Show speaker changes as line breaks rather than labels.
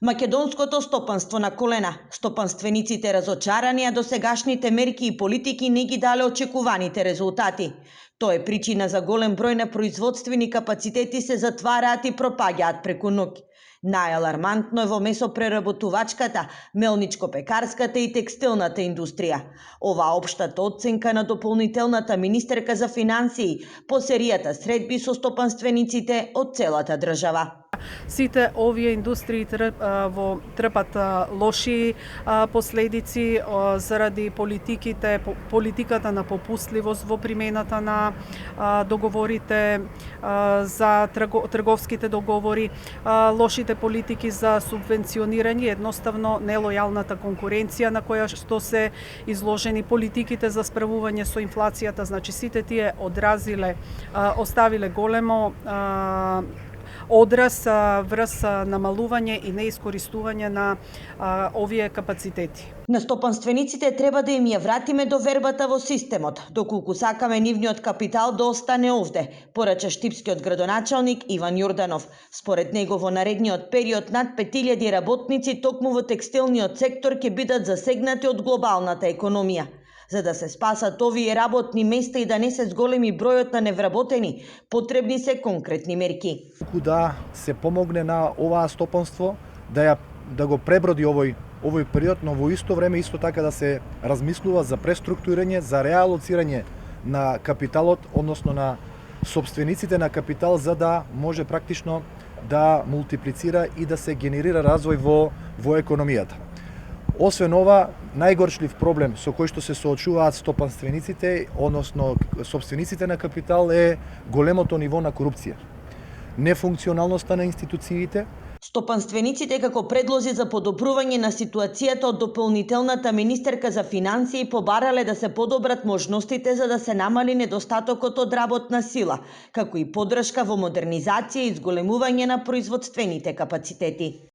Македонското стопанство на колена. Стопанствениците разочарани, а досегашните мерки и политики не ги дале очекуваните резултати. Тоа е причина за голем број на производствени капацитети се затвараат и пропаѓаат преку ноќ. Најалармантно е во месопреработувачката, мелничко-пекарската и текстилната индустрија. Ова општата оценка на дополнителната министерка за финансии по серијата средби со стопанствениците од целата држава.
Сите овие индустрии трпат лоши последици заради политиката на попустливост во примената на договорите за трговските договори, лошите политики за субвенционирање, едноставно нелојалната конкуренција на која што се изложени, политиките за справување со инфлацијата, значи сите тие оставиле големо одраз врз намалување и неискористување на овие капацитети.
На стопанствениците треба да им ја вратиме довербата во системот, доколку сакаме нивниот капитал да остане овде, порача штипскиот градоначалник Иван Јорданов. Според него во наредниот период над 5000 работници токму во текстилниот сектор ќе бидат засегнати од глобалната економија. За да се спасат овие работни места и да не се зголеми бројот на невработени, потребни се конкретни мерки.
Да се помогне на оваа стопанство да го преброди овој период, но во исто време исто така да се размислува за преструктурирање, за реалоцирање на капиталот, односно на собствениците на капитал, за да може практично да мултиплицира и да се генерира развој во економијата. Освен ова, најгорчлив проблем со кој што се соочуваат стопанствениците, односно собствениците на капитал, е големото ниво на корупција, нефункционалноста на институциите.
Стопанствениците како предлози за подобрување на ситуацијата од дополнителната министерка за финансии побарале да се подобрат можностите за да се намали недостатокот од работна сила, како и поддршка во модернизација и зголемување на производствените капацитети.